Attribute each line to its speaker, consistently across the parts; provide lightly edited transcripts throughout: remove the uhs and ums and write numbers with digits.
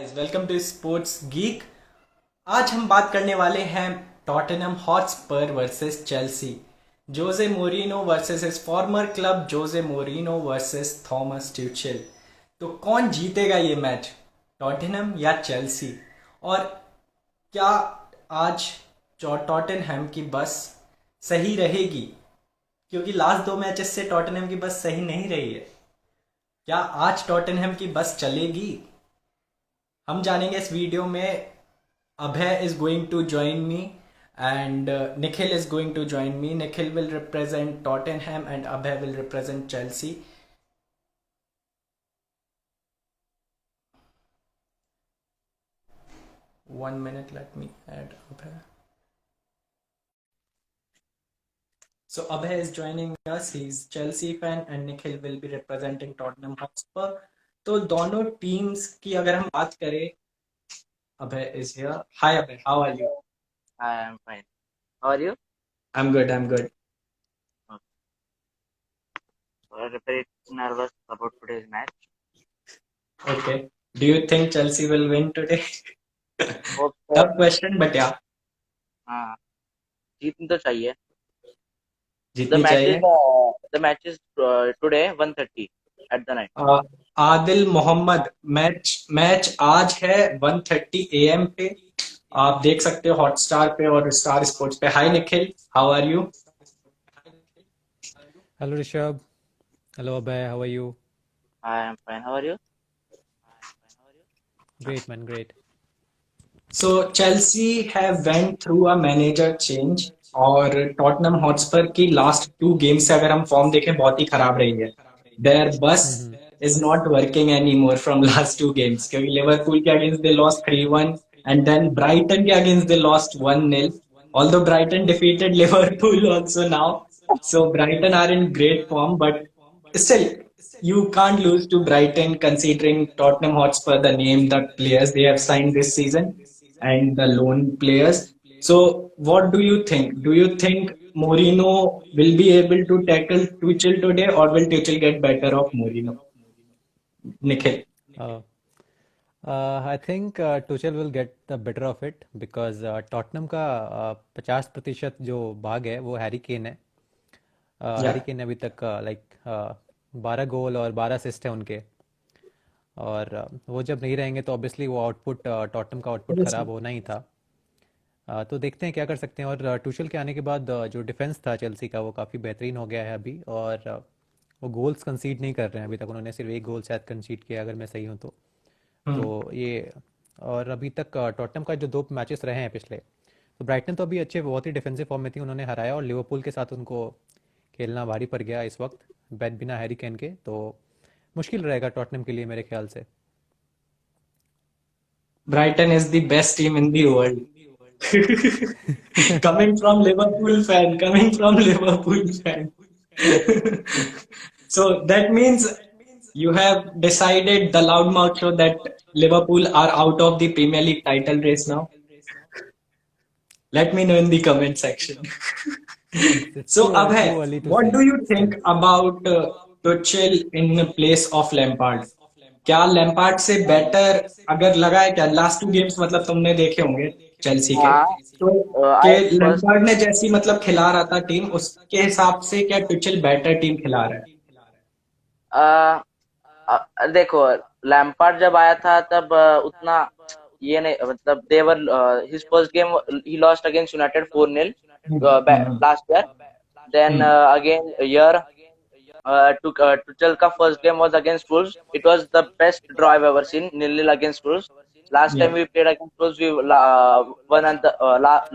Speaker 1: Welcome to sports geek. आज हम बात करने वाले हैं Tottenham Hotspur versus Chelsea. Jose Mourinho versus his former club Jose Mourinho versus Thomas Tuchel. तो कौन जीतेगा ये मैच, टॉटनहम या चेल्सी? और क्या आज टॉटनहम की बस सही रहेगी? क्योंकि लास्ट दो मैचेस से टॉटनहम की बस सही नहीं रही है। क्या आज टॉटनहम की बस चलेगी? हम जानेंगे इस वीडियो में। अभय is going to join me and Nikhil is going to join me. Nikhil will represent Tottenham and Abhay will represent Chelsea. 1 minute, let me add Abhay. So Abhay is joining us. He's Chelsea fan and Nikhil will be representing Tottenham Hotspur. तो दोनों teams की अगर हम बात करें, Abhay is here. Hi Abhay, how are you?
Speaker 2: I am fine. How are you?
Speaker 1: I'm good, I'm good.
Speaker 2: Very nervous about today's match.
Speaker 1: Okay. Do you think Chelsea will win today?
Speaker 2: Hope so.
Speaker 1: Tough question, but yeah,
Speaker 2: हाँ, जीतनी तो चाहिए. The
Speaker 1: जीतनी
Speaker 2: match is
Speaker 1: चाहिए.
Speaker 2: today 1:30 at the night.
Speaker 1: आ, Adil Mohammad, match match आज है 1:30 AM पे. आप देख सकते हो हॉटस्टार पे और स्टार स्पोर्ट्स पे. Hi Nikhil, how are you?
Speaker 3: Hello Rishabh. Hello Abhay. How are you?
Speaker 2: I am fine. How are you?
Speaker 3: Great man, great.
Speaker 1: So Chelsea have went through a manager change और Tottenham Hotspur की last two games से अगर हम form देखें बहुत ही खराब रही है. Their bus
Speaker 3: hmm.
Speaker 1: Is not working any more from last two games, क्योंकि लिवरपूल के against they lost 3-1 and then Brighton के against they lost 1-0. Although Brighton defeated Liverpool also now. So Brighton are in great form, but still you can't lose to Brighton considering Tottenham Hotspur, the name, the players they have signed this season and the loan players. So what do you think? Do you think Mourinho will be able to tackle Tuchel today, or will Tuchel get better of Mourinho? Nikhil.
Speaker 3: Uh, I think Tuchel will get the better of it because Tottenham का 50% जो भाग है वो Harry Kane है. Harry
Speaker 1: Yeah.
Speaker 3: केन अभी तक 12 गोल और 12 assist है उनके. और वो जब नहीं रहेंगे तो ऑब्वियसली वो आउटपुट टॉटनहम का आउटपुट ख़राब होना ही था. तो देखते हैं क्या कर सकते हैं. और टूशल के आने के बाद जो डिफेंस था चेल्सी का वो काफ़ी बेहतरीन हो गया है अभी. और वो गोल्स कंसीड नहीं कर रहे हैं अभी तक. उन्होंने सिर्फ एक गोल शायद कंसीड किया अगर मैं सही हूँ तो.
Speaker 1: Hmm.
Speaker 3: तो ये और अभी तक टॉटनहम का जो दो मैचेस रहे हैं पिछले, तो ब्राइटन तो अभी अच्छे बहुत ही डिफेंसिव फॉर्म में थी, उन्होंने हराया. और लिवरपूल के साथ उनको खेलना भारी पड़ गया इस वक्त बिना हैरी केन के. तो मुश्किल रहेगा टॉटनहम के लिए मेरे ख्याल से.
Speaker 1: Brighton is the best team in the world. Coming from Liverpool fan, coming from Liverpool fan. So that means you have decided the loudmouth show that Liverpool are out of the Premier League title race now. Let me know in the comment section.
Speaker 3: It's
Speaker 1: So
Speaker 3: too
Speaker 1: Abhay,
Speaker 3: early to
Speaker 1: what
Speaker 3: say
Speaker 1: do you
Speaker 3: still.
Speaker 1: think about Tuchel in place of Lampard? क्या Lampard से better अगर लगा है क्या? Last two games मतलब तुमने देखे होंगे चेल्सी के,
Speaker 2: हाँ,
Speaker 1: तो के
Speaker 2: I first
Speaker 1: लैम्पार्ड ने जैसी मतलब खिला रहा था टीम, उसके हिसाब से क्या टुचेल बेटर टीम खिला रहा है?
Speaker 2: देखो, लैम्पार्ड जब आया था तब उतना ये नहीं, मतलब देवर his first game he lost against United 4-0
Speaker 1: hmm.
Speaker 2: Last year. Then
Speaker 1: hmm.
Speaker 2: Again year Tuchel का first game was against Wolves. It was the best draw I've ever seen, 0-0 against Wolves. Last time
Speaker 1: Yeah.
Speaker 2: we played against Wolves, we won at the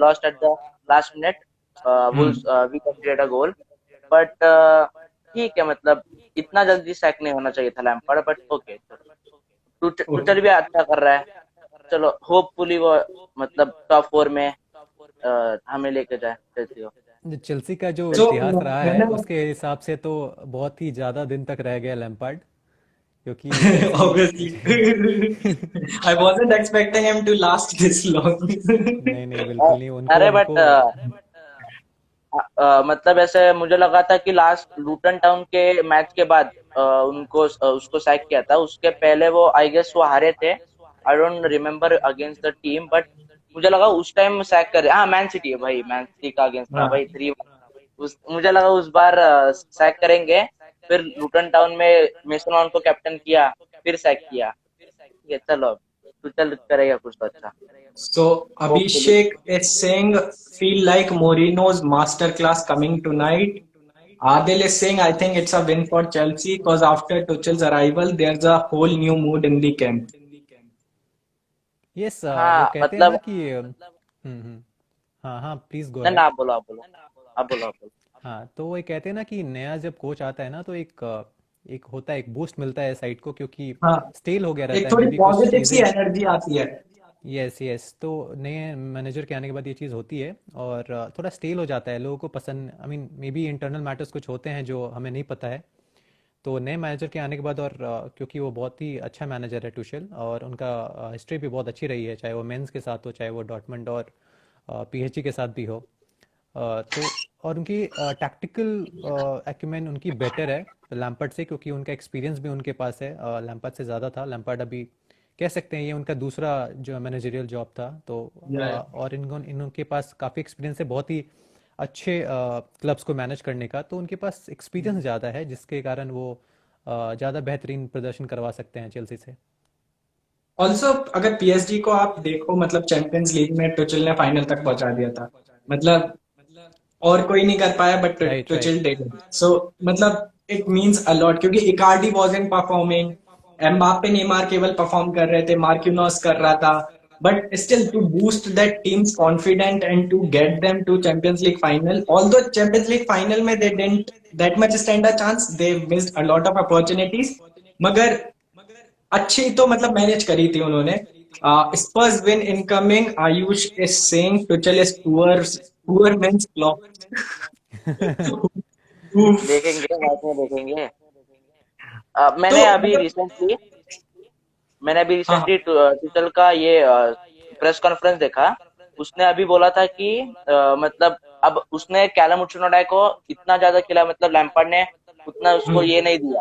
Speaker 2: lost at the last minute. Wolves,
Speaker 1: hmm.
Speaker 2: we conceded a goal. But ठीक है, मतलब इतना जल्दी sac नहीं होना चाहिए था Lampard. But okay,
Speaker 1: Okay.
Speaker 2: टुचल भी अच्छा कर रहा है. चलो, होपफुली वो मतलब टॉप 4 में हमें लेके जाए चलती हो.
Speaker 3: जो चेल्सी का जो
Speaker 1: So
Speaker 3: इतिहास रहा है
Speaker 1: मैंने
Speaker 3: उसके हिसाब से तो बहुत ही ज़्यादा दिन तक रह गया लैम्पार्ड. क्योंकि Chelsea
Speaker 1: obviously I wasn't expecting him to last this long.
Speaker 3: नहीं नहीं बिल्कुल नहीं. उनको
Speaker 2: अरे बट
Speaker 3: उनको
Speaker 2: मतलब ऐसे मुझे लगा था कि लास्ट लूटन टाउन के मैच के बाद उनको उसको सैक किया था. उसके पहले वो आई गेस वो हारे थे I don't remember against the team, but मुझे लगा उस टाइम सैक कर, हाँ मैन सिटी है भाई, मैन सिटी का अगेंस्ट था भाई
Speaker 1: हाँ।
Speaker 2: 3। उस मुझे लगा उस बार सैक करेंगे, फिर लूटन टाउन में मेसन माउंट को कैप्टन किया, फिर सैक किया। ठीक है चलो, अब तू चल करेगा कुछ तो अच्छा,
Speaker 1: So
Speaker 2: hopefully.
Speaker 1: Abhishek is saying, feel like Mourinho's masterclass coming tonight. Adil is saying, I think it's a win for Chelsea because after Tuchel's arrival, there's a whole new mood in the camp.
Speaker 3: Yes, वो
Speaker 2: हाँ
Speaker 3: कहते हैं ना
Speaker 2: मतलब,
Speaker 3: कि हाँ हाँ, please go
Speaker 2: ना ना
Speaker 3: अहेड।
Speaker 2: आप बोलो, आप बोलो, आप बोलो, आप बोलो।
Speaker 3: हाँ, तो वो ये कहते हैं ना कि नया जब कोच आता है ना, तो एक होता है, एक बूस्ट मिलता है साइड को, क्योंकि
Speaker 1: हाँ,
Speaker 3: स्टेल हो गया रहता
Speaker 1: एक
Speaker 3: है
Speaker 1: थोड़ी
Speaker 3: मे बी कुछ
Speaker 1: पॉजिटिव सी
Speaker 3: चीज़ें।
Speaker 1: एनर्जी आती है।
Speaker 3: यस यस, तो नए मैनेजर के आने के बाद ये चीज़ होती है, और थोड़ा स्टेल हो जाता है, लोगों को पसंद, I mean may be internal matters कुछ होते हैं जो हमें नहीं पता है। तो नए मैनेजर के आने के बाद, और क्योंकि वो बहुत ही अच्छा मैनेजर है टुशेल, और उनका हिस्ट्री भी बहुत अच्छी रही है, चाहे वो मेंस के साथ हो, चाहे वो डॉर्टमंड और पीएसजी के साथ भी हो। तो और उनकी टैक्टिकल एक्यूमेन उनकी बेटर है लैम्पार्ड से, क्योंकि उनका एक्सपीरियंस भी उनके पास है, लैम्पार्ड से ज़्यादा था। लैम्पार्ड अभी कह सकते हैं ये उनका दूसरा जो मैनेजरियल जॉब था, तो और इनके पास काफ़ी एक्सपीरियंस है, बहुत ही अच्छे क्लब्स को मैनेज करने का, तो उनके पास एक्सपीरियंस ज़्यादा है, जिसके कारण वो ज़्यादा बेहतरीन प्रदर्शन करवा सकते हैं चेल्सी से।
Speaker 1: ऑल्सो अगर पीएसजी को आप देखो, मतलब चैंपियंस लीग में टुचेल ने फाइनल तक पहुंचा दिया था। मतलब और कोई नहीं कर पाया but
Speaker 3: right right.
Speaker 1: Tuchel did. So मतलब इट मींस अ लॉट, क्योंकि Icardi wasn't performing, Mbappe Neymar केवल परफॉर्म कर रहे थे, मार्किनोस कर रहा था, but still to boost that team's confident and to get them to Champions League final, although Champions League final में they didn't that much stand a chance, they missed a lot of opportunities, मगर अच्छी तो मतलब manage करी थी उन्होंने। Spurs win incoming, Ayush is saying Tuchel is poor, poor men's clock.
Speaker 2: देखेंगे बाद में देखेंगे।
Speaker 1: तो मतलब
Speaker 2: मैंने अभी
Speaker 1: हाँ हाँ।
Speaker 2: रिसेंटली टूटल का ये प्रेस कॉन्फ्रेंस देखा। उसने अभी बोला था कि मतलब अब उसने कैलम हुचनोडाई को इतना ज्यादा खिला, मतलब लैम्पार्ड ने उतना उसको
Speaker 1: हम्म
Speaker 2: ये नहीं दिया।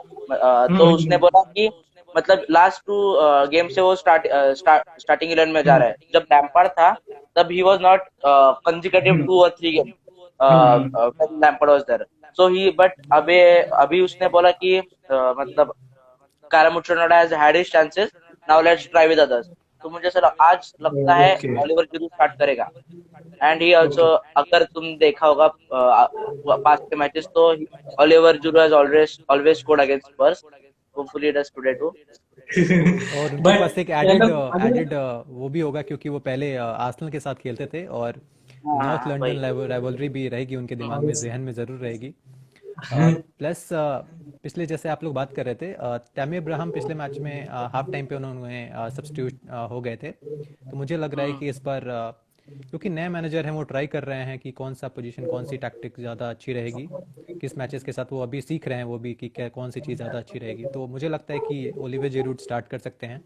Speaker 2: तो उसने
Speaker 1: हम्म
Speaker 2: बोला कि मतलब लास्ट 2 गेम से वो स्टार्टिंग 11 में जा
Speaker 1: हम्म
Speaker 2: रहा है। जब लैम्पार्ड था तब he was not consecutive
Speaker 1: hmm
Speaker 2: 2 और 3 game
Speaker 1: hmm
Speaker 2: when Lampard was there. So he but अभी अभी उसने बोला कि मतलब Karamuchinoda has had his chances. Now let's try with others. तो मुझे सर आज लगता है
Speaker 1: ओके
Speaker 2: ओलिवर जरूर स्टार्ट करेगा। And he also,
Speaker 1: okay.
Speaker 2: अगर तुम देखा होगा पास्ट के मैचेस, तो Olivier Giroud has always always scored against Spurs. Hopefully it does today too.
Speaker 3: और उनके
Speaker 1: बट
Speaker 3: पास एक एडेड
Speaker 1: कैलम अगर
Speaker 3: एडेड वो भी होगा, क्योंकि वो पहले आर्सेनल के साथ खेलते थे, और नॉर्थ
Speaker 2: हाँ
Speaker 3: लंदन
Speaker 2: भाई।
Speaker 3: राइवलरी भी रहेगी उनके दिमाग में, जहन में ज़रूर रहेगी।
Speaker 1: हम्म
Speaker 3: प्लस पिछले जैसे आप लोग बात कर रहे थे, तैमी अब्राहम पिछले मैच में हाफ टाइम पे उन्होंने सब्स्टिट्यूट हो गए थे, तो मुझे लग रहा है कि इस बार क्योंकि नए मैनेजर हैं, वो ट्राई कर रहे हैं कि कौन सा पोजीशन, कौन सी टैक्टिक ज़्यादा अच्छी रहेगी, किस मैचेस के साथ वो अभी सीख रहे हैं वो भी, कि क्या कौन सी चीज़ ज़्यादा अच्छी रहेगी। तो मुझे लगता है कि ओलिवे जिरूड स्टार्ट कर सकते हैं,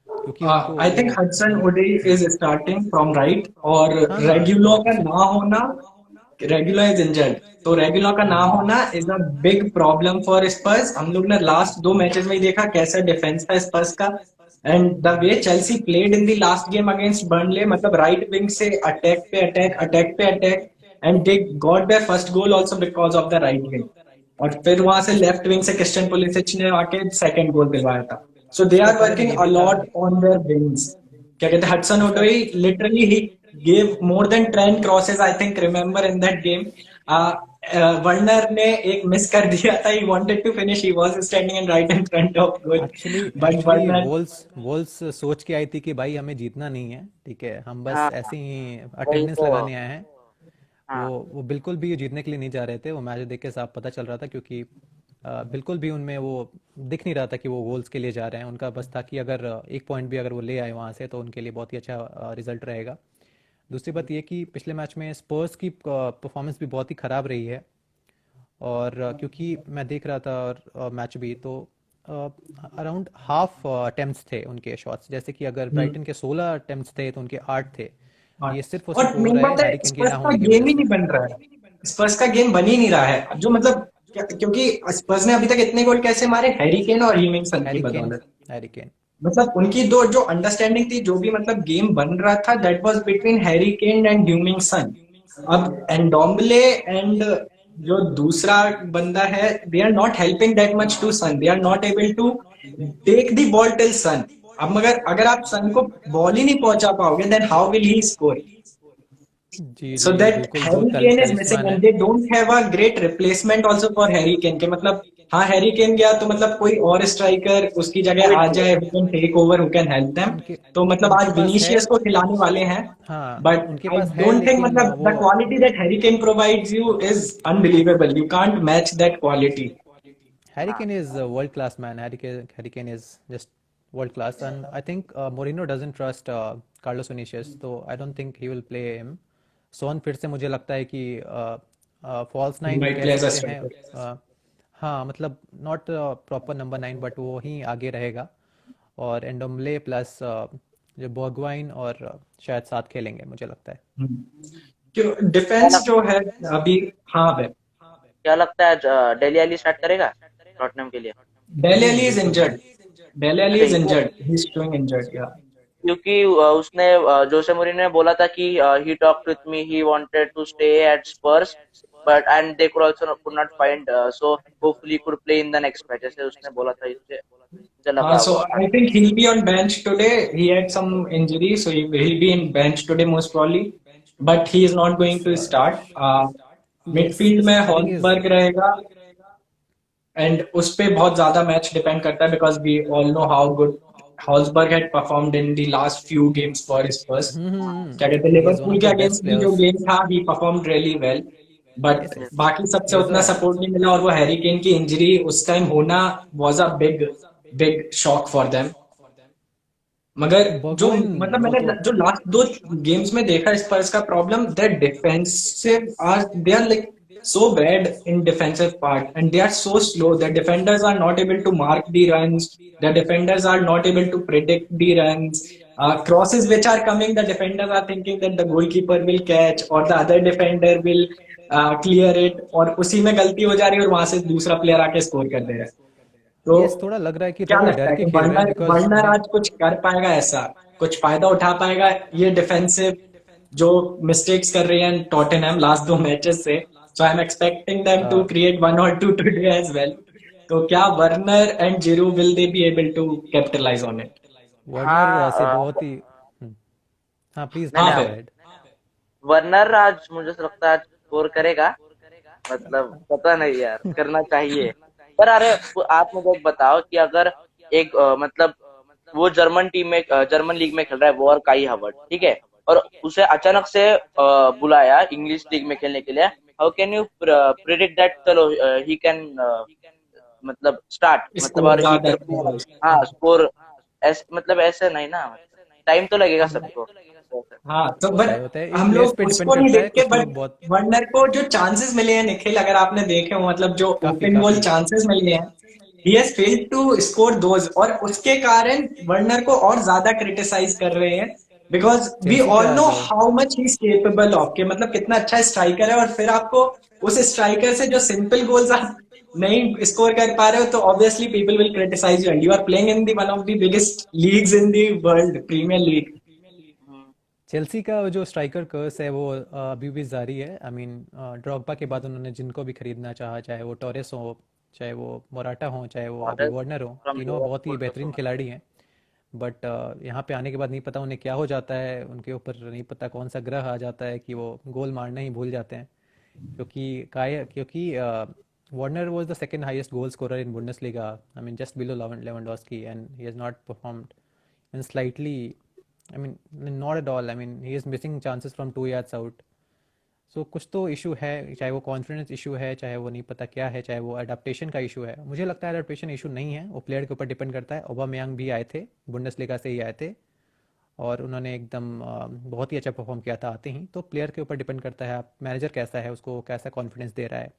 Speaker 3: क्योंकि उनको
Speaker 1: आई
Speaker 3: वो।
Speaker 1: Think Hudson Odoi is starting from right, और
Speaker 3: हाँ हाँ,
Speaker 1: रेगुलर का
Speaker 3: 100%।
Speaker 1: ना होना, रेगुलर इज इंजर्ड, तो रेगुलर का ना
Speaker 3: हम्म।
Speaker 1: होना is a big problem for Spurs. हम लोग ने लास्ट 2 मैचेस में ही देखा कैसा डिफेंस था स्पर्स का, and the way Chelsea played in the last game against Burnley, मतलब राइट विंग से अटैक पे अटैक, अटैक पे attack, and they got their first goal also because of the right wing, और फिर वहां से लेफ्ट विंग से Christian Pulisic ने आके सेकंड गोल दिलवाया था। सो दे
Speaker 3: उसका
Speaker 1: आर
Speaker 3: कारण
Speaker 1: वर्किंग
Speaker 3: ये भी था।
Speaker 1: A lot on their wings. क्या कहते हैं, हडसन
Speaker 3: उसका
Speaker 1: ओडोई literally he gave more than 10 crosses, I think, remember in that game. Werner ने एक मिस कर दिया था, he wanted to finish, he was standing in right in front of goal,
Speaker 3: actually
Speaker 1: but
Speaker 3: actually
Speaker 1: Werner
Speaker 3: वोल्स वोल्स सोच के आई थी कि भाई हमें जीतना नहीं है, ठीक है, हम बस
Speaker 2: हाँ
Speaker 3: ऐसे ही
Speaker 2: वही
Speaker 3: अटेंडेंस
Speaker 2: तो।
Speaker 3: लगाने आए हैं। वो
Speaker 2: हाँ
Speaker 3: वो बिल्कुल भी जीतने के लिए नहीं जा रहे थे, वो मैच देख के साफ पता चल रहा था, क्योंकि बिल्कुल भी उनमें वो दिख नहीं रहा था कि वो गोल्स के लिए जा रहे हैं। उनका बस था कि अगर एक पॉइंट भी अगर वो ले आए वहाँ से, तो उनके लिए बहुत ही अच्छा रिजल्ट रहेगा। दूसरी बात ये कि पिछले मैच में स्पर्स की परफॉर्मेंस भी बहुत ही ख़राब रही है, और क्योंकि मैं देख रहा था मैच भी, तो अराउंड हाफ अटेम्प्ट्स थे उनके शॉट्स, जैसे कि अगर ब्राइटन के 16 अटेम्प्ट्स थे तो उनके 8 थे। ये सिर्फ और
Speaker 1: और
Speaker 3: सिर्फ हो
Speaker 1: मेन
Speaker 3: रहा है
Speaker 1: बात है,
Speaker 3: हैरी केन के
Speaker 1: स्पर्स
Speaker 3: ना
Speaker 1: का
Speaker 3: होने की वजह
Speaker 1: गेम ही
Speaker 3: से।
Speaker 1: नहीं बन रहा है, स्पर्स का गेम बन ही नहीं रहा है, जो मतलब क्योंकि स्पर्स ने अभी तक इतने गोल कैसे मारे, हैरी केन और हीमिंग सन की
Speaker 3: हैरी केन,
Speaker 1: बदौलत।
Speaker 3: Harry Kane.
Speaker 1: मतलब उनकी दो जो अंडरस्टैंडिंग थी, जो भी मतलब गेम बन रहा था, that was between Harry Kane and Heung min Son. अब एंडोम्बले एंड जो दूसरा बंदा है, they are not helping that much to Son, they are not able to take the ball till Son. अब मगर अगर आप सन को बॉल ही नहीं पहुंचा पाओगे, then how will he score?
Speaker 3: जी
Speaker 1: So
Speaker 3: जी
Speaker 1: that
Speaker 3: बिल्कुल जो
Speaker 1: Harry Kane is missing
Speaker 3: तलिस्मान है।
Speaker 1: and they don't have a great replacement also for Harry Kane के मतलब हाँ हैरी केन गया तो मतलब कोई और स्ट्राइकर उसकी जगह
Speaker 2: कोई
Speaker 1: आ
Speaker 2: नहीं है।
Speaker 1: जाए, who can take over, who can help them।
Speaker 3: उनके
Speaker 1: तो मतलब
Speaker 3: उनके
Speaker 1: आज
Speaker 3: पास है।
Speaker 1: विनीशियस को खिलाने वाले हैं,
Speaker 3: हाँ
Speaker 1: but
Speaker 3: उनके
Speaker 1: I
Speaker 3: पास है
Speaker 1: don't think
Speaker 3: लेकिन
Speaker 1: मतलब
Speaker 3: वो
Speaker 1: the quality that Harry Kane provides you is unbelievable, you can't match that quality।
Speaker 3: Harry
Speaker 2: हाँ
Speaker 3: Kane is world class man. Harry Kane is just world class and I think Mourinho doesn't trust Carlos Vinicius, तो I don't think he will play him. Son फिर से मुझे लगता है कि false
Speaker 1: He
Speaker 3: nine
Speaker 1: might
Speaker 3: कह
Speaker 1: play as a
Speaker 3: सकते हैं।
Speaker 1: striker।
Speaker 3: हाँ मतलब नॉट प्रॉपर नंबर 9 बट वो ही आगे रहेगा। और एंडोम्बले प्लस जो बोगवाइन और शायद साथ खेलेंगे मुझे लगता है।
Speaker 1: क्यों
Speaker 2: क्या
Speaker 1: डिफेंस
Speaker 2: लग,
Speaker 1: जो है अभी। हाँ भाई।
Speaker 2: क्या लगता है डेली अली स्टार्ट करेगा टॉटनहम के लिए?
Speaker 1: डेले
Speaker 3: नहीं
Speaker 1: अली
Speaker 3: नहीं
Speaker 1: इज
Speaker 3: बिल्कुल नहीं।
Speaker 1: इंजर्ड। डेले अली
Speaker 2: अरे
Speaker 1: इज
Speaker 2: वो
Speaker 1: injured, he is showing injured, yeah।
Speaker 2: क्योंकि उसने जोसे मूरिन्हो ने बोला था कि he talked with me, he wanted to stay at Spurs but and they could not find, so hopefully could play in the next match, ऐसे उसने बोला था। इससे मुझे लगा
Speaker 1: So
Speaker 2: वो start
Speaker 1: I think he'll be on bench today. He had some injury, so he'll be in bench today most probably. But he is not going to start.
Speaker 3: Yes
Speaker 1: Midfield में
Speaker 3: thing is
Speaker 1: हॉल्सबर्ग रहेगा, and उस पे बहुत ज्यादा match depend करता है because we all know how good Hojbjerg had performed in the last few games for Spurs. क्या कहते हैं,
Speaker 3: he is one
Speaker 1: Liverpool
Speaker 3: of
Speaker 1: के
Speaker 3: द बेस्ट
Speaker 1: अगेंस्ट भी जो
Speaker 3: प्लेयर्स।
Speaker 1: गेम था, he performed really well. But
Speaker 3: yes yes
Speaker 1: बाकी सबसे
Speaker 3: he is
Speaker 1: उतना सपोर्ट नहीं मिला, और वो हैरी केन की इंजरी उस टाइम होना was a big big shock for them. मगर जो
Speaker 3: बर्गवाइन
Speaker 1: मतलब
Speaker 3: वो
Speaker 1: मैंने
Speaker 3: तो
Speaker 1: जो लास्ट दो गेम्स में देखा स्पर्स का problem, that defensive are they are like so bad in defensive part and they are so slow, the defenders are not able to mark the runs, the defenders are not able to predict the runs, crosses which are coming, the defenders are thinking that the goalkeeper will catch or the other defender will clear it, और उसी में गलती हो जा रही है और वहां से दूसरा प्लेयर आके स्कोर कर दे रहा है। तो
Speaker 3: यस थोड़ा लग रहा है कि
Speaker 1: क्या
Speaker 3: थोड़ा
Speaker 1: लगता
Speaker 3: डर
Speaker 1: है
Speaker 3: के
Speaker 1: कि
Speaker 3: खेल रहे हैं
Speaker 1: वर्नर
Speaker 3: बिकॉज
Speaker 1: वर्नर
Speaker 3: मैं
Speaker 1: आज कुछ कर पाएगा, ऐसा कुछ फायदा उठा पाएगा ये डिफेंसिव जो मिस्टेक्स कर रही है टॉटनहम लास्ट दो मैचेस से? So I am expecting them to create one और टू टुडे एज वेल। तो क्या Werner and Giroud will they be able to capitalise on it?
Speaker 3: Werner से
Speaker 2: हाँ
Speaker 3: बहुत ही हाँ प्लीज
Speaker 2: नहीं
Speaker 1: हाँ
Speaker 3: प्लीज
Speaker 2: नहीं,
Speaker 3: गो
Speaker 1: भाई।
Speaker 3: अहेड।
Speaker 2: वर्नर आज मुझे तो लगता है आज स्कोर करेगा, मतलब पता नहीं यार, करना चाहिए। पर अरे आप मुझे एक बताओ कि अगर एक मतलब वो जर्मन टीम में जर्मन लीग में खेल रहा है वो, और काई हावर्ट, ठीक है, और उसे अचानक से बुलाया इंग्लिश लीग में खेलने के लिए, how can you predict that चलो ही कैन मतलब स्टार्ट, मतलब
Speaker 1: स्कोर
Speaker 2: और ही
Speaker 1: ज्यादा
Speaker 2: कैन
Speaker 1: है।
Speaker 2: प्ले, हाँ स्कोर, ऐसे मतलब ऐसे नहीं ना, टाइम तो लगेगा सबको।
Speaker 1: हाँ तो
Speaker 3: होता है
Speaker 1: बट
Speaker 3: होता है, ये
Speaker 1: हम
Speaker 3: प्लेयर्स
Speaker 1: लोग
Speaker 3: पे डिपेंड
Speaker 1: उसको नहीं
Speaker 3: करता है,
Speaker 1: देखते,
Speaker 3: कुछ
Speaker 1: बट
Speaker 3: लोग बहुत
Speaker 1: वर्नर को जो चांसेस मिले हैं निखिल, अगर आपने देखे हो, मतलब जो
Speaker 3: काफी
Speaker 1: ओपन गोल
Speaker 3: काफी
Speaker 1: चांसेस मिले हैं, he has failed to score those, और उसके कारण वर्नर को और ज्यादा क्रिटिसाइज कर रहे हैं बिकॉज वी
Speaker 3: चेल्सी
Speaker 1: ऑल
Speaker 3: का
Speaker 1: नो
Speaker 3: जो
Speaker 1: how much he is capable of, के मतलब कितना अच्छा स्ट्राइकर है, और फिर आपको उस स्ट्राइकर से जो सिंपल गोल्स आप नहीं स्कोर कर पा रहे हो, तो obviously people will criticise you, and you are playing in the one of the biggest leagues in the world, premier league.
Speaker 3: Chelsea का जो स्ट्राइकर कर्स है वो अभी भी जारी है। आई मीन ड्रॉगबा के बाद उन्होंने जिनको भी खरीदना चाहा, चाहे वो टोरेस हो, चाहे वो मोराटा हो, चाहे वो अभी
Speaker 2: और
Speaker 3: वार्नर हो,
Speaker 2: फ्रॉम
Speaker 3: तीनों बहुत ही
Speaker 2: लिवरपूल तो
Speaker 3: बेहतरीन खिलाड़ी हैं। बट यहाँ पे आने के बाद नहीं पता उन्हें क्या हो जाता है, उनके ऊपर नहीं पता कौन सा ग्रह आ जाता है कि वो गोल मारना ही भूल जाते हैं। क्योंकि Warner was the second highest goal scorer in Bundesliga, I mean just below Lewandowski, and he has not performed and slightly, I mean, not at all. I mean, he is missing chances from 2 yards out. So कुछ तो issue है, चाहे वो confidence issue है, चाहे वो नहीं पता क्या है, चाहे वो अडेप्टेशन का इशू है। मुझे लगता है अडेप्टेशन इशू नहीं है, वो प्लेयर के ऊपर डिपेंड करता है। ओबामेयांग भी आए थे, बुंडेसलीगा से ही आए थे, और उन्होंने एकदम बहुत ही अच्छा परफॉर्म किया था आते ही। तो प्लेयर के ऊपर डिपेंड करता है, आप मैनेजर कैसा है, उसको कैसा कॉन्फिडेंस दे रहा है,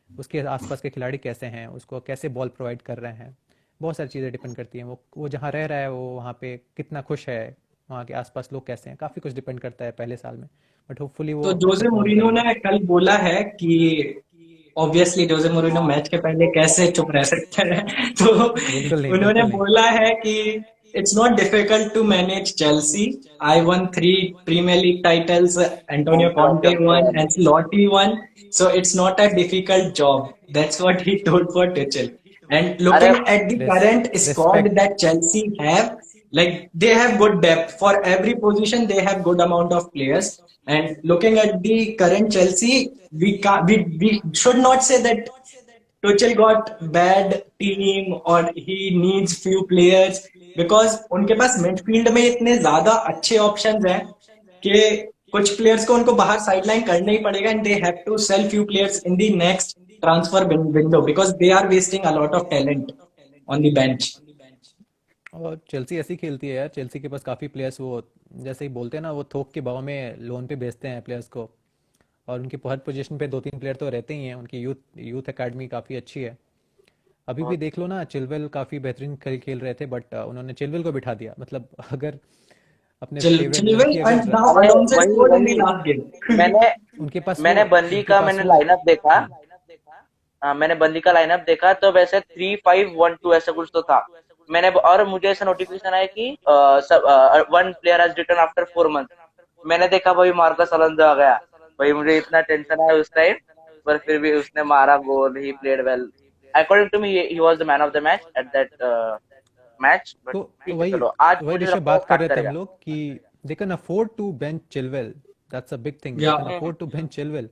Speaker 3: उसके आसपास के खिलाड़ी कैसे हैं, उसको कैसे बॉल प्रोवाइड कर रहे हैं। बहुत सारी चीज़ें डिपेंड करती हैं। वो जहाँ रह रहा है वो वहाँ पे कितना खुश है, वहाँ के आसपास लोग कैसे हैं, काफ़ी कुछ डिपेंड करता है पहले साल में। बट होपफुली वो
Speaker 1: तो
Speaker 3: अच्छा
Speaker 1: जोसे
Speaker 3: परफॉर्म
Speaker 1: मोरिनो
Speaker 3: करेंगे।
Speaker 1: ने कल बोला है कि ऑब्वियसली जोसे मोरिनो मैच के पहले कैसे चुप रह सकते हैं तो
Speaker 3: बिल्कुल नहीं
Speaker 1: उन्होंने
Speaker 3: बिल्कुल नहीं।
Speaker 1: बोला है कि it's not difficult to manage Chelsea. I won 3 Premier League titles. Antonio
Speaker 2: कौन सा
Speaker 1: Conte won.
Speaker 2: Champion?
Speaker 1: Ancelotti won. So it's not a difficult job. That's what he told for Tuchel. And
Speaker 2: अरे
Speaker 1: looking at the current squad
Speaker 3: Respect.
Speaker 1: that Chelsea have, like they have good depth for every position. They have good amount of players. And looking at the current Chelsea, we should not say that Tuchel got bad team or he needs few players because उनके पास midfield में इतने ज्यादा अच्छे options हैं कि कुछ players को उनको बाहर साइडलाइन करना ही पड़ेगा and they have to sell few players in the next transfer window because they are wasting a lot of talent on the bench.
Speaker 3: और चेल्सी ऐसी खेलती है यार, चेल्सी के पास काफ़ी प्लेयर्स वो जैसे ही बोलते हैं ना, वो थोक के भाव में लोन पे बेचते हैं प्लेयर्स को। और उनकी हर पोजीशन पे दो तीन प्लेयर तो रहते ही हैं। उनकी यूथ यूथ एकेडमी काफ़ी अच्छी है। अभी भी देख लो ना, चिलवेल काफ़ी बेहतरीन खेल खेल रहे थे, बट उन्होंने चिलवेल को बिठा दिया। मतलब अगर अपने फेवरेट प्लेयर
Speaker 1: Chilwell
Speaker 3: की
Speaker 1: and
Speaker 3: अगर
Speaker 1: now
Speaker 2: अरे
Speaker 1: Alonso
Speaker 2: वही
Speaker 1: scored in the
Speaker 2: वही
Speaker 1: last game.
Speaker 2: मैंने
Speaker 3: उनके पास वो
Speaker 2: मैंने बंदी
Speaker 3: उनके
Speaker 2: का
Speaker 3: पास
Speaker 2: मैंने
Speaker 3: वो
Speaker 2: लाइनअप देखा।
Speaker 3: हम्म,
Speaker 2: मैंने बंदी का लाइनअप देखा तो वैसे 3-5-1-2 ऐसा कुछ तो था। मैंने और मुझे ऐसा नोटिफिकेशन आया कि सब 1 player has return after 4 month. मैंने देखा भाई मार्कस अलोंसो आ गया। भाई मुझे इतना टेंशन आया उस टाइम, पर फिर भी उसने मारा goal. He played well according to me, he was the man of the match at that match. But
Speaker 3: तो
Speaker 2: ठीक है,
Speaker 3: वही
Speaker 2: चलो आज
Speaker 3: वही
Speaker 2: मुझे
Speaker 3: ऋषभ
Speaker 2: लगता है वो
Speaker 3: बात कर
Speaker 2: स्टार्ट
Speaker 3: रहे थे हम
Speaker 2: करेगा।
Speaker 3: लोग कि they can afford to bench Chilwell. That's a big thing, they can
Speaker 1: Yeah.
Speaker 3: Afford to bench Chilwell.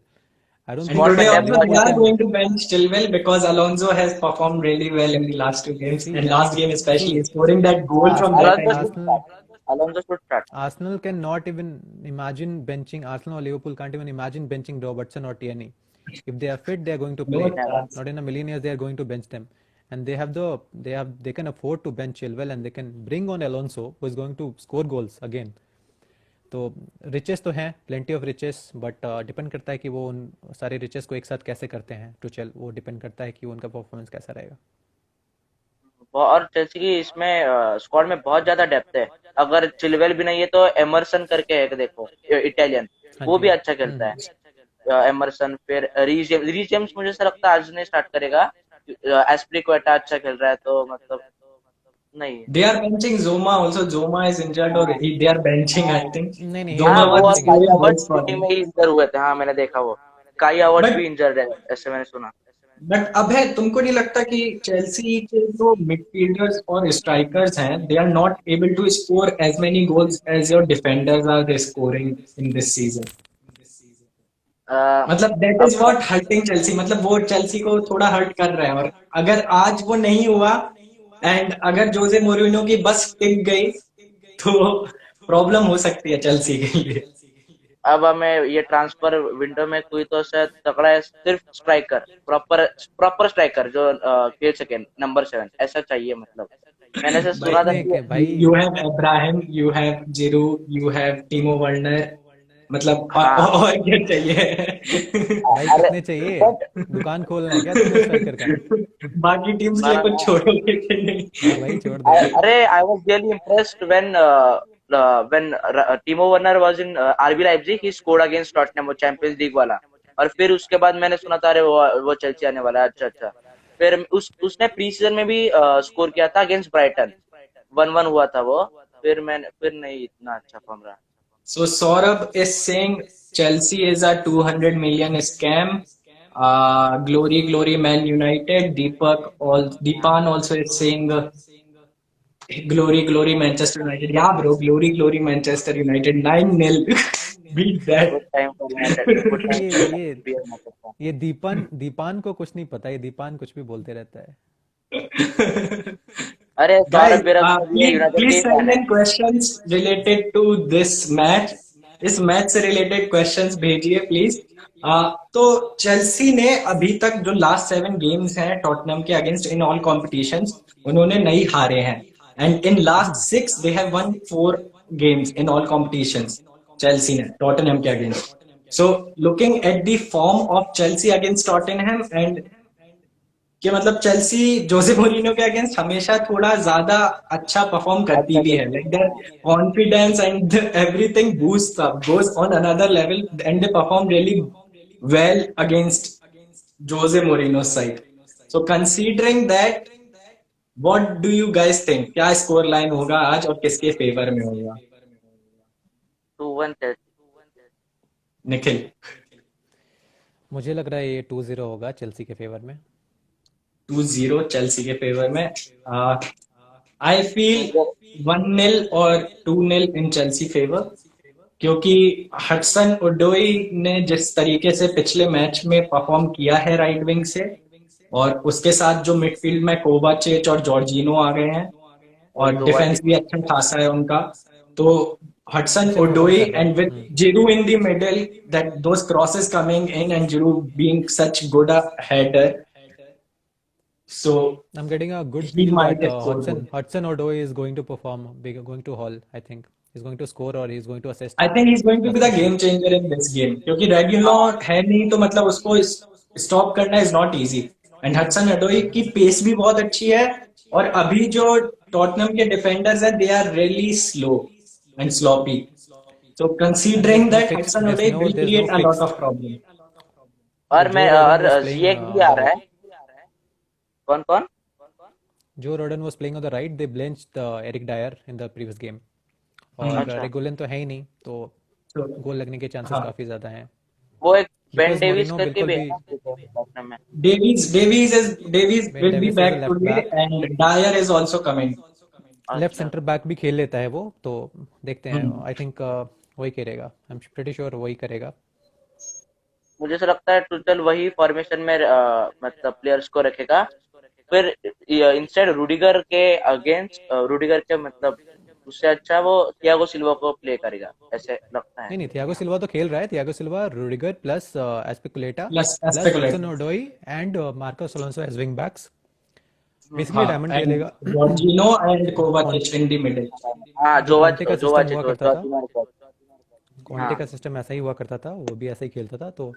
Speaker 3: I don't
Speaker 1: And
Speaker 3: think
Speaker 2: squad
Speaker 3: so
Speaker 2: में
Speaker 1: today
Speaker 3: कि
Speaker 2: डेप्थ
Speaker 1: also
Speaker 3: मतलब
Speaker 2: बहुत
Speaker 1: they
Speaker 3: वो
Speaker 2: ज्यादा
Speaker 1: are
Speaker 2: है।
Speaker 3: Can
Speaker 1: going to bench Chilwell because Alonso has performed really well in the last 2 games
Speaker 3: सी
Speaker 1: and last game
Speaker 3: सी
Speaker 1: especially scoring that goal from
Speaker 3: Arsenal
Speaker 1: that
Speaker 2: Alonso
Speaker 1: angle.
Speaker 2: Should
Speaker 3: Arsenal
Speaker 2: start. Alonso should start.
Speaker 3: Arsenal cannot even imagine benching Arsenal or Liverpool can't even imagine benching Robertson or Tierney. If they are fit, they are going to
Speaker 1: No
Speaker 3: play.
Speaker 1: chance.
Speaker 3: Not in a million years they are going to bench them. And they can afford to bench Chilwell and they can bring on Alonso who is going to score goals again. तो riches तो हैं, plenty of riches, but depend करता है कि वो उन सारे riches को एक साथ कैसे करते हैं टुचेल। वो डिपेंड करता है कि उनका परफॉर्मेंस कैसा रहेगा।
Speaker 2: और जैसे कि इसमें स्क्वाड में बहुत ज्यादा डेप्थ है। अगर चिलवेल भी नहीं है तो एमरसन करके है, देखो इटालियन,
Speaker 3: हाँ
Speaker 2: वो
Speaker 3: जी।
Speaker 2: भी अच्छा खेलता है। एमरसन, फिर रीज जेम्स मुझे ऐसा लगता है आज नहीं स्टार्ट करेगा। एस्प्लिक्वेटा अच्छा खेल रहा है तो मतलब नहीं।
Speaker 1: They are benching Zoma also. Zoma is injured or
Speaker 2: हाँ
Speaker 1: they are benching, I think.
Speaker 3: नहीं नहीं, ही इज
Speaker 2: हाँ,
Speaker 1: Zoma
Speaker 3: नॉट
Speaker 2: वो
Speaker 1: was
Speaker 2: और
Speaker 3: बेंचिंग हिम।
Speaker 2: काई
Speaker 1: scoring
Speaker 2: Havertz
Speaker 1: goals for
Speaker 2: shooting में
Speaker 1: them.
Speaker 2: ही इंजर हुए थे। हाँ मैंने देखा वो काई हावर्ट्स भी
Speaker 1: But
Speaker 2: इंजर्ड है, ऐसे मैंने सुना।
Speaker 1: अभय तुमको नहीं लगता कि चेल्सी के जो मिडफील्डर्स और स्ट्राइकर्स हैं they are not able to score as many goals as your defenders are scoring in this season. मतलब दैट इज
Speaker 2: अब
Speaker 1: व्हाट हर्टिंग चेल्सी. मतलब वो चेल्सी को थोड़ा हर्ट कर रहा है और अगर आज वो नहीं हुआ एंड अगर जोसे मोरिनो की बस टिक गई तो प्रॉब्लम हो सकती है चेल्सी के लिए.
Speaker 2: अब हमें ये ट्रांसफर विंडो में कोई तो शायद तगड़ा है, सिर्फ स्ट्राइकर, प्रॉपर प्रॉपर स्ट्राइकर जो खेल सके नंबर 7 ऐसा चाहिए। मतलब मैंने से
Speaker 1: भाई
Speaker 2: सुना था
Speaker 3: कितने
Speaker 2: कि
Speaker 3: के भाई?
Speaker 1: You have Abraham, you have Giroud, you have Timo Werner. मतलब
Speaker 2: हाँ।
Speaker 1: और क्या चाहिए.
Speaker 3: भाई
Speaker 2: अरे
Speaker 3: कितने चाहिए?
Speaker 2: बट
Speaker 3: दुकान खोलना है क्या तुम्हें स्ट्राइकर का?
Speaker 1: बाकी टीम्स
Speaker 2: ना
Speaker 1: के लिए
Speaker 2: ना
Speaker 1: कुछ
Speaker 2: ना
Speaker 1: छोड़ोगे कि नहीं.
Speaker 3: हाँ भाई, छोड़ दो यार।
Speaker 2: अरे I was really impressed when Timo Werner was in RB Leipzig. He scored against Tottenham, वो चैंपियंस लीग वाला। और फिर उसके बाद मैंने सुना था अरे वो चेल्सी आने वाला है। अच्छा अच्छा। फिर उसने प्री सीजन में भी स्कोर किया था अगेंस्ट ब्राइटन, 1-1 हुआ था वो। फिर नहीं इतना अच्छा फॉर्म रहा।
Speaker 1: So Saurabh is saying Chelsea is a 200 million scam. Glory, glory, Man United. Deepan also is saying glory, glory, Manchester United. Yeah, bro, glory, glory, Manchester United. 9-0. Beat
Speaker 2: good
Speaker 1: that.
Speaker 2: Time for United, good time
Speaker 3: ये
Speaker 2: for
Speaker 3: ये
Speaker 2: beer Manchester.
Speaker 3: ये दीपान दीपान को कुछ नहीं पता। ये दीपान कुछ भी बोलते रहता है।
Speaker 2: अरे
Speaker 1: Guys,
Speaker 2: सौरभ भी ये यूनाइटेड के
Speaker 1: please
Speaker 2: ही
Speaker 1: send
Speaker 2: फैन है।
Speaker 1: in questions related to this match. इस मैच से रिलेटेड क्वेश्चंस भेजिए प्लीज. तो चेल्सी ने अभी तक जो लास्ट 7 गेम्स हैं टॉटनहम के अगेंस्ट इन ऑल कॉम्पिटिशंस उन्होंने नहीं हारे हैं and in last 6 they have one 4 games in all competitions. Chelsea ने टॉटनहम के against. So looking at the form of Chelsea against Tottenham and कि मतलब चेल्सी जोसे मोरिनो के अगेंस्ट हमेशा थोड़ा ज्यादा अच्छा परफॉर्म करती
Speaker 2: अच्छा
Speaker 1: भी है.
Speaker 2: खेलती
Speaker 1: लाइक
Speaker 2: है।
Speaker 1: There confidence and everything boost up goes on another level and they perform really well against Jose Mourinho's side. So considering that, what do you guys think, क्या स्कोर लाइन होगा आज और किसके फेवर में होगा?
Speaker 2: 2-1 Chelsea.
Speaker 1: Nikhil.
Speaker 3: मुझे लग रहा है ये 2-0 होगा चेल्सी के फेवर में।
Speaker 1: 2-0 चेल्सी के फेवर में। आई फील
Speaker 2: मुझे
Speaker 1: 1-0 और 2-0 इन चेल्सी फेवर, क्योंकि हडसन ओडोई ने जिस तरीके से पिछले मैच में परफॉर्म किया है राइट विंग से, और उसके साथ जो मिडफील्ड में कोवाचिच और जॉर्जिनो आ गए हैं,
Speaker 2: और
Speaker 1: और डिफेंस
Speaker 2: जोवाचिच।
Speaker 1: भी अच्छा खासा है उनका, तो हडसन
Speaker 3: अच्छे परफॉर्म
Speaker 1: ओडोई
Speaker 3: कर रहे हैं।
Speaker 1: And with Giroud in the middle, that those crosses coming in and Giroud being such good a header, so
Speaker 3: I'm getting a good
Speaker 1: he
Speaker 3: feel
Speaker 1: might
Speaker 3: that
Speaker 1: score goal.
Speaker 3: Hudson Odoi is going to perform, going to haul. I think he's going to score or he's going to assist.
Speaker 1: I think he is going to be
Speaker 3: That's
Speaker 1: the
Speaker 3: for sure.
Speaker 1: Game changer in this game, क्योंकि Reguilon है नहीं, तो मतलब उसको stop करना is not easy. And Hudson Odoi की pace भी बहुत अच्छी है, और अभी जो टॉटनहम के डिफेंडर्स हैं they are really slow and sloppy, so
Speaker 3: There's
Speaker 1: considering
Speaker 3: no
Speaker 1: that
Speaker 3: fixed.
Speaker 1: Hudson Odoi will
Speaker 3: There's no
Speaker 1: create a lot
Speaker 3: fixed.
Speaker 1: of problem.
Speaker 2: और मैं
Speaker 3: Joe Rodon
Speaker 2: और
Speaker 3: was playing
Speaker 2: जिएक भी
Speaker 3: on
Speaker 2: आ
Speaker 3: the
Speaker 2: रहा
Speaker 3: right.
Speaker 2: है। कौन कौन?
Speaker 3: Joe Rodon was playing on the right. They benched Eric Dyer in the previous game. और
Speaker 2: अच्छा,
Speaker 3: रेगुलन तो है ही नहीं, तो
Speaker 1: So
Speaker 3: गोल लगने के चांसेस
Speaker 1: हाँ,
Speaker 3: काफ़ी ज़्यादा हैं।
Speaker 2: वो एक बेन
Speaker 3: बिकॉज
Speaker 2: डेविस
Speaker 3: मोरिनो
Speaker 2: करके
Speaker 3: बिल्कुल
Speaker 2: भी है
Speaker 3: भी,
Speaker 2: ना टॉटनहम में।
Speaker 1: Davies
Speaker 3: Ben
Speaker 1: will be
Speaker 3: Davis is a
Speaker 1: back
Speaker 3: left
Speaker 1: today
Speaker 3: back,
Speaker 1: and Dyer is also coming.
Speaker 3: Left
Speaker 2: अच्छा,
Speaker 3: सेंटर बैक भी खेल लेता है वो, तो देखते हैं।
Speaker 1: हम्म,
Speaker 3: आई थिंक वही करेगा, आई एम प्रीटी श्योर वही करेगा।
Speaker 2: मुझे तो लगता है टुचल वही फॉर्मेशन में मतलब प्लेयर्स को रखेगा। फिर इंस्टेड रूडिगर के अगेंस्ट रूडिगर के मतलब उससे अच्छा वो थियागो सिल्वा को प्ले करेगा, ऐसे लगता है।
Speaker 3: नहीं नहीं, थियागो सिल्वा तो खेल रहा है। Thiago Silva, Rudiger plus Azpilicueta
Speaker 1: plus
Speaker 3: plus
Speaker 1: speculate.
Speaker 3: Hudson Odoi and Marcos Alonso as wing backs. Basically
Speaker 1: हाँ,
Speaker 3: डायमंड
Speaker 1: and
Speaker 3: खेलेगा।
Speaker 1: Jorginho and
Speaker 3: कौन,
Speaker 1: Kovacic in the middle.
Speaker 2: हाँ,
Speaker 3: जो कॉन्टे का सिस्टम हुआ करता था,
Speaker 2: जोवाचिच।
Speaker 3: कॉन्टे
Speaker 2: हाँ,
Speaker 3: का सिस्टम ऐसा ही हुआ करता था, वो भी ऐसा ही खेलता था। तो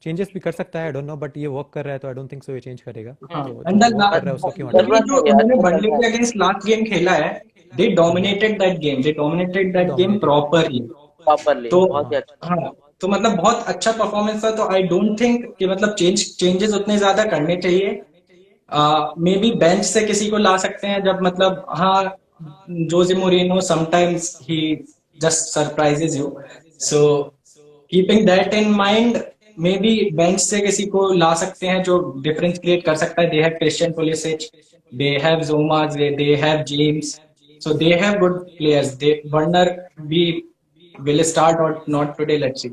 Speaker 3: चेंजेस भी कर सकता है, आई डोंट नो, बट ये वर्क कर रहा है तो आई डोंट थिंक सो ये चेंज करेगा।
Speaker 1: हाँ,
Speaker 3: तो
Speaker 1: and
Speaker 3: जो
Speaker 1: the
Speaker 3: वर्क कर रहा है उसको क्यों हटाएगा।
Speaker 1: क्योंकि
Speaker 2: जरूरत
Speaker 1: जो
Speaker 2: नहीं है,
Speaker 1: उन्होंने
Speaker 2: अच्छा चल
Speaker 1: बर्नली
Speaker 2: रहा
Speaker 1: के
Speaker 2: है।
Speaker 1: अगेंस्ट लास्ट गेम खेला है, दे dominated
Speaker 3: they
Speaker 1: that game
Speaker 3: dominated.
Speaker 1: Properly.
Speaker 2: Properly
Speaker 1: तो
Speaker 2: बहुत ही
Speaker 3: हाँ,
Speaker 2: अच्छा।
Speaker 1: हाँ, तो मतलब बहुत अच्छा परफॉर्मेंस था, तो आई डोंट थिंक कि मतलब चेंजेस उतने ज्यादा करने चाहिए। मे बी बेंच से किसी को ला सकते हैं, जब मतलब हाँ, Jose Moreno sometimes he just surprises you, so keeping that in mind, may be bench से किसी को ला सकते हैं जो डिफरेंस क्रिएट कर सकता है। They have Christian Pulisic, they have Zouma, they have James, so they have good players. They Werner we will start or not today. Let's see.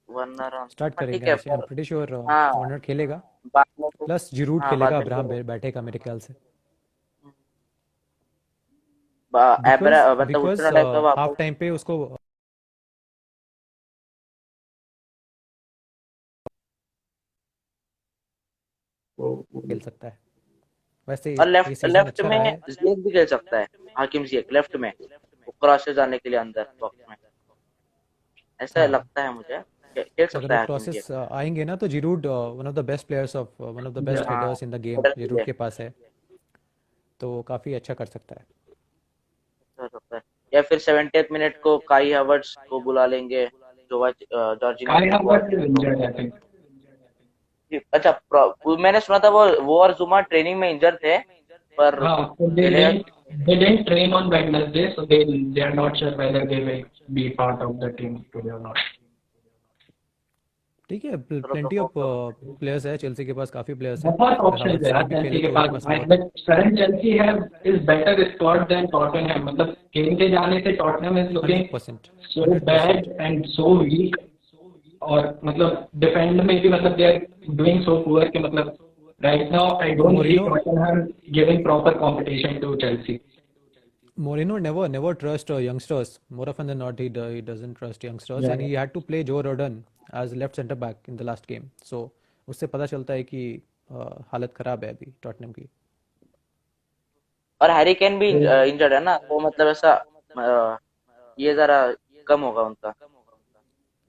Speaker 2: Werner
Speaker 3: start
Speaker 2: हाँ ठीक
Speaker 3: करेंगे।
Speaker 2: है
Speaker 3: आई एम
Speaker 2: पर।
Speaker 3: Pretty sure
Speaker 2: हाँ,
Speaker 3: Werner खेलेगा,
Speaker 2: बाद में तो।
Speaker 3: प्लस जिरूड
Speaker 2: हाँ, बाद
Speaker 3: खेलेगा,
Speaker 2: में
Speaker 3: अब्राहम
Speaker 2: तो
Speaker 3: बैठेगा मेरे ख्याल से।
Speaker 2: एबरा
Speaker 3: बिकॉज
Speaker 2: मतलब
Speaker 3: बिकॉज
Speaker 2: उतना टाइम का
Speaker 3: हाफ
Speaker 2: वापस।
Speaker 3: टाइम पे उसको खेल सकता है। वैसे
Speaker 2: और
Speaker 3: ये
Speaker 2: लेफ्ट
Speaker 3: सीजन
Speaker 2: लेफ्ट
Speaker 3: अच्छा
Speaker 2: में
Speaker 3: रहा है।
Speaker 2: जिएक भी खेल सकता है। हाकिम जिएक लेफ्ट में क्रॉस से जाने के लिए अंदर बॉक्स में, ऐसा
Speaker 3: हाँ,
Speaker 2: लगता है मुझे। खेल
Speaker 3: अगर
Speaker 2: सकता
Speaker 3: वो
Speaker 2: है हाकिम जिएक।
Speaker 3: क्रॉसेस आएंगे ना, तो Giroud one of the best players of, one of the best
Speaker 1: Yeah.
Speaker 2: हाँ,
Speaker 3: headers in the game
Speaker 2: header भी
Speaker 3: जिरूड
Speaker 2: है,
Speaker 3: के पास है, तो काफ़ी अच्छा कर सकता है।
Speaker 2: हो सकता है। या फिर 70th मिनट को काई हावर्ट्स को बुला लेंगे, जॉर्जिनो
Speaker 1: Kai
Speaker 2: की
Speaker 1: Havertz
Speaker 2: क्वालिटी
Speaker 1: is
Speaker 2: को।
Speaker 1: injured, I think.
Speaker 2: अच्छा, मैंने सुना था वो और जुमा ट्रेनिंग में इंजर थे, पर
Speaker 1: So
Speaker 2: खेलेगा।
Speaker 1: they didn't train on Wednesday, so they are not sure whether they will be part of the team today or not.
Speaker 3: ठीक है,
Speaker 2: चलो तो
Speaker 3: प्लेंटी ऑफ
Speaker 2: होगा।
Speaker 3: प्लेयर्स है चेल्सी के पास, काफ़ी प्लेयर्स हैं।
Speaker 1: बहुत
Speaker 3: अगर
Speaker 1: ऑप्शन
Speaker 3: हावर्ट्स
Speaker 1: है यार
Speaker 3: नहीं भी
Speaker 1: चेल्सी
Speaker 3: खेले
Speaker 1: के
Speaker 3: तो
Speaker 1: पास।
Speaker 3: उनके पास बहुत।
Speaker 1: करंट चेल्सी है is better squad than Tottenham, मतलब केन के जाने से Tottenham is looking
Speaker 3: 100%,
Speaker 1: so
Speaker 3: 100%।
Speaker 1: Bad and so weak, और मतलब डिफेंड में भी मतलब they are doing so poor कि मतलब right now I don't see
Speaker 3: Mourinho
Speaker 1: Tottenham giving proper competition to Chelsea.
Speaker 3: Mourinho never trust youngsters. More often than not, he doesn't trust youngsters, and he had to play Joe Rodon as left centre back in the last game. So उससे पता चलता है कि हालत खराब है अभी Tottenham की।
Speaker 2: और हैरी केन भी इंजर्ड है ना, तो मतलब ऐसा ये जरा कम होगा उनका।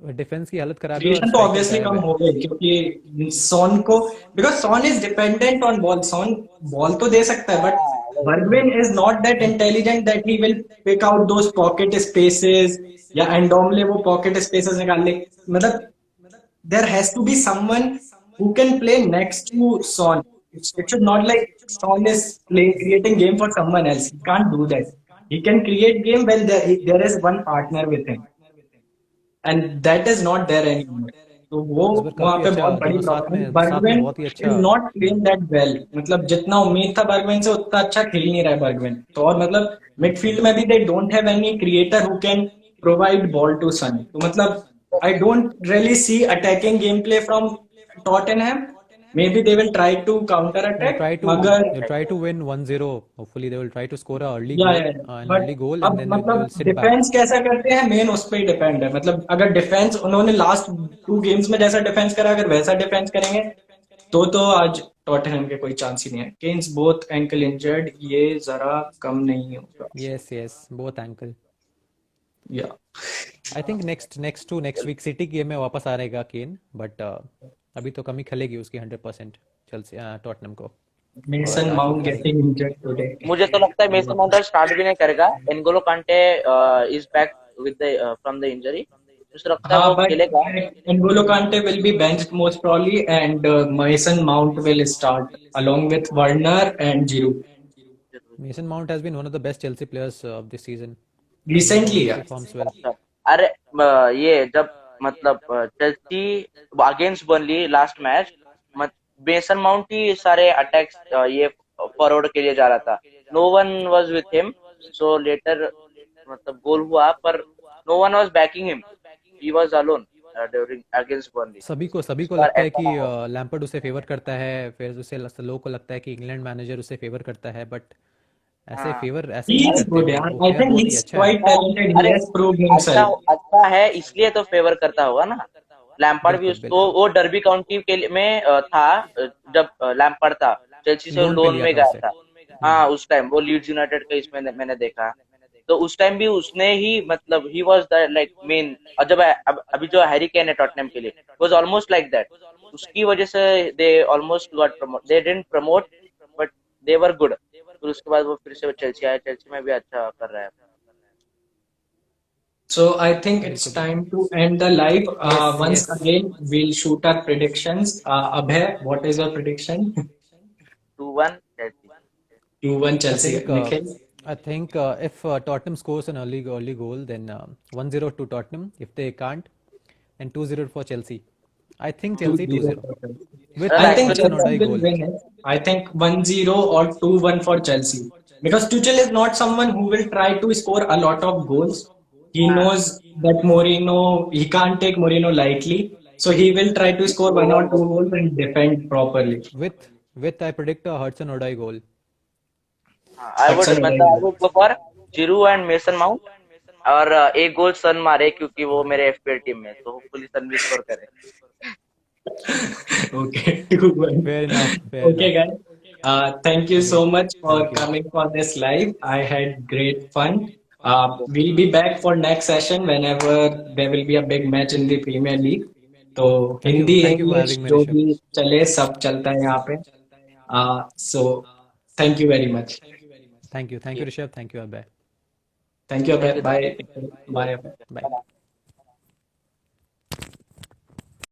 Speaker 3: डिफेंस की हालत खराब है और
Speaker 1: क्रिएशन तो
Speaker 3: स्ट्राइकर
Speaker 1: ऑब्वियसली
Speaker 3: गायब
Speaker 1: कम
Speaker 3: है।
Speaker 1: हो गई, क्योंकि सोन को, because Son is dependent on ball, Son ball तो दे सकता है, बट
Speaker 2: हाँ, वही वही।
Speaker 1: Bergwijn is not that intelligent that he will pick out those pocket spaces, या एंडोमले वो पॉकेट स्पेसेस निकाल ले, मतलब there has to be someone who can play next to Son. it should not like Son is creating game for someone else. He can't do that. He can create game when there is one partner with him, and that is not there anymore. तो वो
Speaker 3: इस बार
Speaker 1: वहाँ
Speaker 3: काफी
Speaker 1: पे
Speaker 3: अच्छा
Speaker 1: बहुत बड़ी
Speaker 3: दोनों
Speaker 1: प्रॉब्लम है.
Speaker 3: साथ में
Speaker 1: बर्गवेन
Speaker 3: बहुत ही
Speaker 1: इज
Speaker 3: अच्छा।
Speaker 1: Not playing that well. मतलब जितना उम्मीद था बर्गवेन से उतना अच्छा खेल नहीं रहा है बर्गवेन. तो और मतलब मिडफील्ड में भी they don't have any creator who can provide ball to Son. तो मतलब I don't really see attacking game play from Tottenham. Maybe they will try to counter
Speaker 3: They'll
Speaker 1: attack.
Speaker 3: try to
Speaker 1: मगर
Speaker 3: they'll try to win 1-0. Hopefully they will try to score
Speaker 1: या
Speaker 3: an
Speaker 1: but
Speaker 3: early goal and
Speaker 1: अब
Speaker 3: then they
Speaker 1: मतलब
Speaker 3: will sit back.
Speaker 1: Defence कैसा करते हैं main उस पर ही depend है. मतलब अगर डिफेंस उन्होंने लास्ट 2 गेम्स में जैसा डिफेंस करा अगर वैसा डिफेंस करेंगे तो आज टॉटनहम के कोई चांस ही नहीं है. केन्स बोथ एंकल इंजर्ड, ये जरा कम नहीं होगा.
Speaker 3: Yes, both ankle.
Speaker 1: या
Speaker 3: I think next week City game में वापस आ रहेगा केन, बट अभी तो कमी खलेगी उसकी 100% चेल्सी टॉटनहम को, और
Speaker 1: मेसन
Speaker 3: आज वो
Speaker 1: माउंट
Speaker 3: खेलेगा।
Speaker 1: Getting injured today.
Speaker 2: मुझे तो लगता है मेसन माउंट स्टार्ट भी नहीं करेगा। N'Golo Kante is back with the from the injury, मुझे लगता है
Speaker 1: हाँ
Speaker 2: वो
Speaker 1: बट
Speaker 2: खेलेगा।
Speaker 1: N'Golo Kante will be benched most probably and Mason Mount will start along with Werner and Giroud.
Speaker 3: Mason Mount has been one of the best Chelsea players of this season, he
Speaker 1: Recently,
Speaker 3: always
Speaker 1: yeah.
Speaker 3: Performs well.
Speaker 2: अच्छा, अरे ये जब मतलब Chelsea against Burnley last match, Mason Mount he सारे attacks ये forward के लिए जा रहा था। No one was with him, so later मतलब गोल हुआ पर no one was backing him, he was alone during against Burnley.
Speaker 3: सभी
Speaker 2: इस
Speaker 3: को
Speaker 2: बार
Speaker 3: लगता है
Speaker 2: ऐसा
Speaker 3: कि
Speaker 2: ना हो।
Speaker 3: लैम्पर्ड उसे फेवर करता है, फिर उसे लोगों को लगता है कि इंग्लैंड मैनेजर उसे फेवर करता है, बट ऐसे
Speaker 2: हाँ,
Speaker 3: फेवर ऐसे
Speaker 1: He
Speaker 3: नहीं
Speaker 1: is
Speaker 3: करते,
Speaker 1: good,
Speaker 3: वो
Speaker 1: yeah.
Speaker 3: वो
Speaker 1: I
Speaker 3: प्लेयर
Speaker 1: think
Speaker 3: बहुत ही
Speaker 1: he's
Speaker 3: अच्छा है।
Speaker 1: quite talented. He
Speaker 2: अरे
Speaker 1: has proved
Speaker 2: अच्छा
Speaker 1: himself.
Speaker 2: अच्छा है इसलिए तो फेवर करता होगा ना। लैम्पार्ड भी
Speaker 3: बिल्कुल
Speaker 2: उसको
Speaker 3: बिल्कुल,
Speaker 2: वो डर्बी काउंटी के लिए में था जब लैम्पार्ड था चेल्सी से
Speaker 3: लोन पे
Speaker 2: लोन
Speaker 3: लिया
Speaker 2: में
Speaker 3: था
Speaker 2: गया
Speaker 3: उसे।
Speaker 2: था। हाँ, उस टाइम वो लीड्स यूनाइटेड का इसमें मैंने देखा। तो उस टाइम भी उसने ही मतलब ही वाज द लाइक मेन। और जब अभी जो हैरी केन है टॉटनहम के लिए वाज ऑलमोस्ट लाइक दैट। उसकी वजह से they almost got promote, they didn't promote but they were good. फिर उसके बाद वो फिर से चेल्सी आया, चेल्सी में भी अच्छा कर रहा है।
Speaker 1: So I think it's
Speaker 3: बिल्कुल बिल्कुल।
Speaker 1: time to end the live.
Speaker 3: Yes
Speaker 1: Once
Speaker 3: yes.
Speaker 1: again, we'll shoot our predictions. Abhay, what is your prediction?
Speaker 2: 2-1 Chelsea.
Speaker 1: 2-1
Speaker 3: I
Speaker 1: Chelsea.
Speaker 3: think uh,
Speaker 1: Nikhil?
Speaker 3: I think if Tottenham scores an early goal, then 1-0 to Tottenham. If they can't, then 2-0 for Chelsea. I think Chelsea
Speaker 1: 2-0
Speaker 3: 2-0
Speaker 1: for Chelsea.
Speaker 3: with
Speaker 2: अरे
Speaker 1: I
Speaker 3: a
Speaker 1: think
Speaker 2: actually
Speaker 3: Hudson-Odoi
Speaker 1: Chelsea will
Speaker 3: goal.
Speaker 1: win it. I think 1-0 or 2-1 for Chelsea. Because Tuchel is not someone who will try to score a lot of goals. He knows that Mourinho, he can't take Mourinho lightly. So he will try to score one or two goals and defend properly.
Speaker 3: With I predict a Hudson-Odoi goal.
Speaker 2: I would
Speaker 1: Hudson
Speaker 2: मतलब I
Speaker 1: Odoi.
Speaker 2: Would go for Giroud and Mason Mount. और एक गोल सन मारे क्योंकि वो मेरे FPL team में, तो hopefully सन भी स्कोर करे।
Speaker 1: Okay, 2-1.
Speaker 3: Fair enough. Fair
Speaker 1: Okay,
Speaker 3: enough.
Speaker 1: guys. Thank you so
Speaker 3: Great.
Speaker 1: much for
Speaker 3: Thank you.
Speaker 1: coming for this live. I had great fun. We'll be back for next session whenever there will be a big match in the Premier League. तो Hindi
Speaker 3: Thank you for
Speaker 1: English
Speaker 3: having me,
Speaker 1: जो
Speaker 3: Rishabh.
Speaker 1: भी चले सब चलता है यहाँ पे. So thank you very much.
Speaker 3: Thank you, Rishabh. Thank you, Abhay.
Speaker 1: Thank you.
Speaker 2: Thank you, thank
Speaker 1: Bye.
Speaker 2: You.
Speaker 1: Bye.
Speaker 3: Bye.